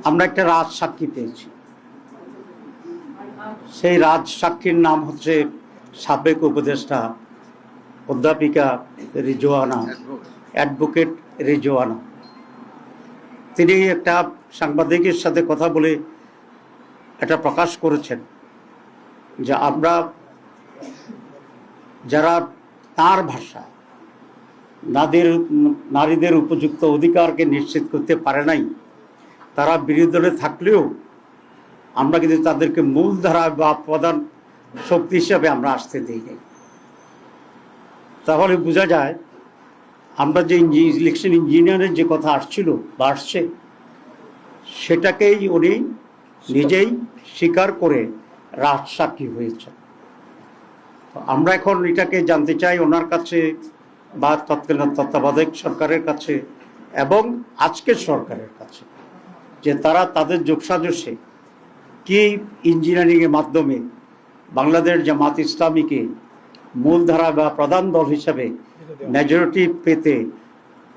আমরা একটা রাজ সাক্ষী পেয়েছি। সেই রাজ সাক্ষীর নাম হচ্ছে সাবেক উপদেষ্টা অধ্যাপিকা রিজওয়ানা, অ্যাডভোকেট রিজওয়ানা। তিনি একটা সাংবাদিকের সাথে কথা বলে এটা প্রকাশ করেছেন যে আমরা যারা তার ভাষা নারীদের উপযুক্ত অধিকারকে নিশ্চিত করতে পারে নাই, তারা বিরোধী দলে থাকলেও আমরা কিন্তু তাদেরকে মূলধারা বা প্রধান শক্তি হিসাবে আমরা আসতে দিই নাই। তাহলে বোঝা যায় আমরা যে ইলেকশন ইঞ্জিনিয়ারের যে কথা আসছিল বা আসছে, সেটাকেই উনি নিজেই স্বীকার করে রাজসাক্ষী হয়েছে। আমরা এখন এটাকে জানতে চাই ওনার কাছে বা তৎকালীন তত্ত্বাবধায়ক সরকারের কাছে এবং আজকের সরকারের কাছে, যে তারা তাদের যোগসাজশে কি ইঞ্জিনিয়ারিংয়ের মাধ্যমে বাংলাদেশ জামাত ইসলামীকে মূলধারা বা প্রধান দল হিসাবে মেজরিটি পেতে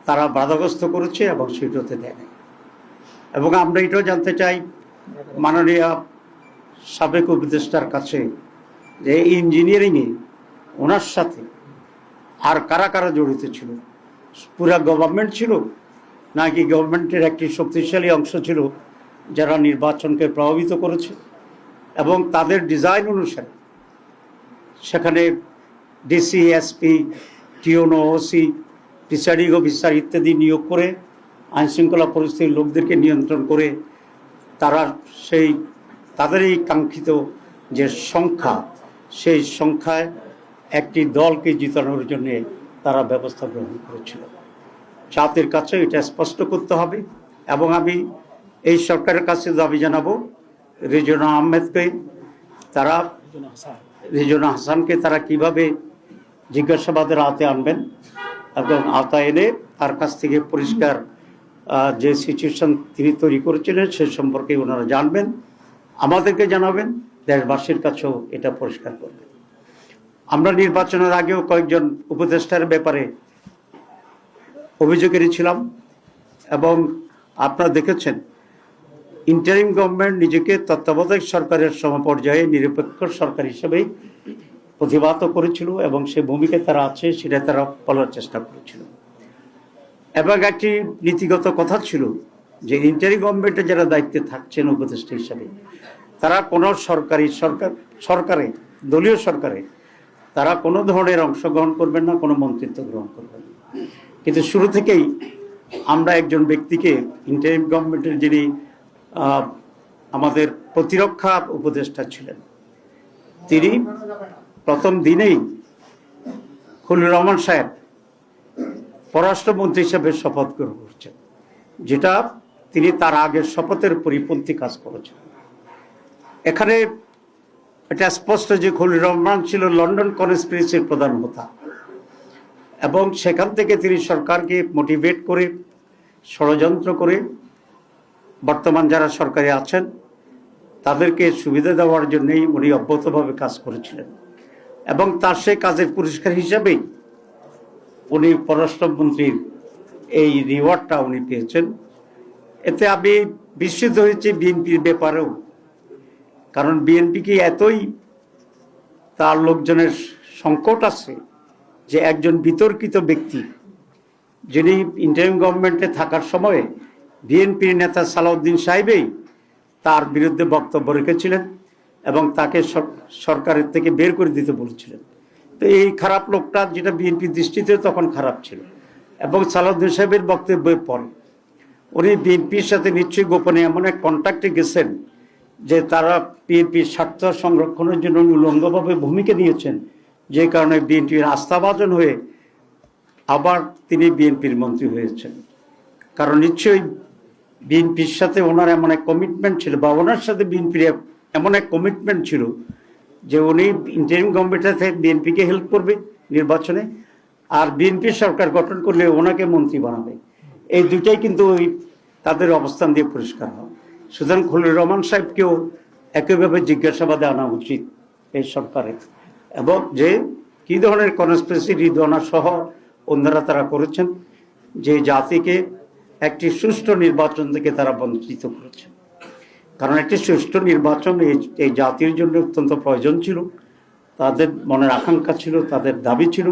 তারা বাধাগ্রস্ত করেছে এবং সেটাতে দেয় নাই। এবং আমরা এটাও জানতে চাই মাননীয় সাবেক উপদেষ্টার কাছে যে ইঞ্জিনিয়ারিংয়ে ওনার সাথে আর কারা কারা জড়িত ছিল, পুরা গভর্নমেন্ট ছিল নাকি গভর্নমেন্টের একটি শক্তিশালী অংশ ছিল যারা নির্বাচনকে প্রভাবিত করেছে, এবং তাদের ডিজাইন অনুসারে সেখানে ডিসি, এসপি, টিওনো, ওসি, প্রিসাইডিং অফিসার ইত্যাদি নিয়োগ করে আইনশৃঙ্খলা পরিস্থিতির লোকদেরকে নিয়ন্ত্রণ করে তারা তাদের এই কাঙ্ক্ষিত যে সংখ্যা, সেই সংখ্যায় একটি দলকে জিতানোর জন্য তারা ব্যবস্থা গ্রহণ করেছিল। জাতির কাছে এটা স্পষ্ট করতে হবে। এবং আমি এই সরকারের কাছে দাবি জানাবো রিজওয়ানা আহমেদকে, রিজওয়ানা হাসানকে তারা কিভাবে জিজ্ঞাসাবাদের আওতায় আনবেন এবং আওতায় এনে তার কাছ থেকে পরিষ্কার যে সিচুয়েশন তিনি তৈরি করেছিলেন সে সম্পর্কে ওনারা জানবেন, আমাদেরকে জানাবেন, দেশবাসীর কাছেও এটা পরিষ্কার করবেন। আমরা নির্বাচনের আগেও কয়েকজন উপদেষ্টার ব্যাপারে অভিযোগ এনেছিলাম এবং আপনারা দেখেছেন ইন্টারিম গভর্নমেন্ট নিজেকে তত্ত্বাবধায়ক সরকারের সমপর্যায়ে নিরপেক্ষ সরকার হিসেবেই প্রতিবাদ করেছিল এবং সে ভূমিকায় তারা আছে সেটা তারা বলার চেষ্টা করেছিল। এবং একটি নীতিগত কথা ছিল যে ইন্টারিম গভর্নমেন্টে যারা দায়িত্বে থাকছেন উপদেষ্টা হিসাবে তারা কোনো সরকারে দলীয় সরকারে তারা কোনো ধরনের অংশগ্রহণ করবেন না, কোনো মন্ত্রিত্ব গ্রহণ করবেন না। কিন্তু শুরু থেকেই আমরা একজন ব্যক্তিকে ইন্টারিম গভর্নমেন্টের যিনি আমাদের প্রতিরক্ষা উপদেষ্টা ছিলেন, তিনি প্রথম দিনেই খলিলুর রহমান সাহেব পররাষ্ট্রমন্ত্রী হিসেবে শপথ গ্রহণ করছেন, যেটা তিনি তার আগের শপথের পরিপন্থী কাজ করেছেন। এখানে এটা স্পষ্ট যে খলিলুর রহমান ছিল লন্ডন কনস্পিরেসির প্রধান হোতা এবং সেখান থেকে তিনি সরকারকে মোটিভেট করে ষড়যন্ত্র করে বর্তমান যারা সরকারে আছেন তাদেরকে সুবিধা দেওয়ার জন্যই উনি অব্যাহতভাবে কাজ করেছিলেন এবং তার সেই কাজের পুরস্কার হিসাবেই উনি পররাষ্ট্রমন্ত্রীর এই রিওয়ার্ডটা উনি পেয়েছেন। এতে আমি বিস্মিত হয়েছি বিএনপির ব্যাপারেও, কারণ বিএনপি কি এতই তার লোকজনের সংকট আছে যে একজন বিতর্কিত ব্যক্তি যিনি ইন্টারিম গভর্নমেন্টে থাকার সময়ে বিএনপির নেতা সালাউদ্দিন সাহেবই তার বিরুদ্ধে বক্তব্য রেখেছিলেন এবং তাকে সরকারের থেকে বের করে দিতে বলেছিলেন। তো এই খারাপ লোকটা, যেটা বিএনপির দৃষ্টিতে তখন খারাপ ছিল, এবং সালাউদ্দিন সাহেবের বক্তব্যের পরে উনি বিএনপির সাথে নিশ্চয়ই গোপনে এমন এক কন্ট্যাক্টে গেছেন যে তারা বিএনপির স্বার্থ সংরক্ষণের জন্য উলঙ্গভাবে ভূমিকা নিয়েছেন, যে কারণে বিএনপির আস্থাভাজন হয়ে আবার তিনি বিএনপির মন্ত্রী হয়েছেন। কারণ নিশ্চয়ই বিএনপির সাথে ওনার এমন এক কমিটমেন্ট ছিল বা ওনার সাথে বিএনপির এমন এক কমিটমেন্ট ছিল যে উনি ইন্টারিম গভর্নমেন্টে বিএনপিকে হেল্প করবে নির্বাচনে, আর বিএনপি সরকার গঠন করলে ওনাকে মন্ত্রী বানাবে। এই দুটাই কিন্তু ওই তাদের অবস্থান দিয়ে পরিষ্কার হয়। সুতরাং খলিলুর রহমান সাহেবকেও একইভাবে জিজ্ঞাসাবাদে আনা উচিত এই সরকারের, এবং যে কী ধরনের কনস্পিরেসি রিজওয়ানা সহ অন্যরা তারা করেছেন যে জাতিকে একটি সুষ্ঠু নির্বাচন থেকে তারা বঞ্চিত করেছে। কারণ একটি সুষ্ঠু নির্বাচন এই জাতির জন্য অত্যন্ত প্রয়োজন ছিল, তাদের মনের আকাঙ্ক্ষা ছিল, তাদের দাবি ছিল।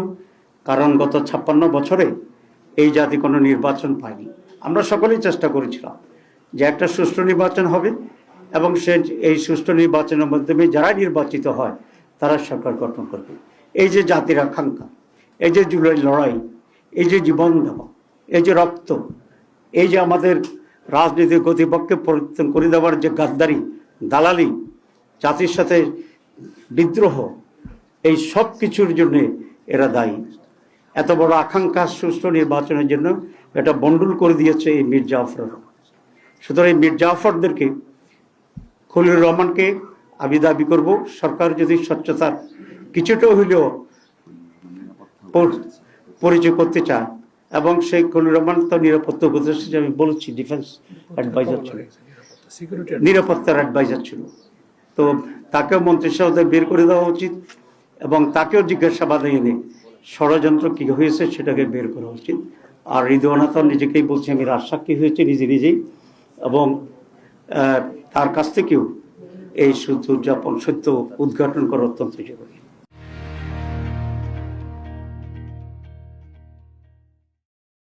কারণ গত 56 বছরে এই জাতি কোনো নির্বাচন পায়নি। আমরা সকলেই চেষ্টা করেছিলাম যে একটা সুষ্ঠু নির্বাচন হবে এবং এই সুষ্ঠু নির্বাচনের মাধ্যমে যারা নির্বাচিত হয় তারা সরকার গঠন করবে। এই যে জাতির আকাঙ্ক্ষা, এই যে জুলাই লড়াই, এই যে জীবন দেওয়া, এই যে রক্ত, এই যে আমাদের রাজনীতির গতিপক্ষে পরিবর্তন করে দেওয়ার যে গাদ্দারি, দালালি, জাতির সাথে বিদ্রোহ, এই সব কিছুর জন্য এরা দায়ী। এত বড় আকাঙ্ক্ষা সুষ্ঠু নির্বাচনের জন্য এটা বন্ডুল করে দিয়েছে এই মীর জাফররা। সুতরাং এই মীর জাফরদেরকে, খলিলুর রহমানকে আমি দাবি করব, সরকার যদি স্বচ্ছতার কিছুটা হইলেও পরিচয় করতে চায়, এবং সেই খলিলুর রহমান তো নিরাপত্তা উপদেষ্টা, আমি বলেছি ডিফেন্স অ্যাডভাইজার ছিল, নিরাপত্তার অ্যাডভাইজার ছিল, তো তাকেও মন্ত্রিসভা থেকে বের করে দেওয়া উচিত এবং তাকেও জিজ্ঞাসাবাদে এনে ষড়যন্ত্র কী হয়েছে সেটাকে বের করা উচিত। আর রিদওয়ানা তো নিজেকেই বলছে আমি রাজসাক্ষী হয়েছি নিজেই, এবং তার কাছ থেকেও এই সত্য উদ্ঘাটন করা অত্যন্ত জরুরি।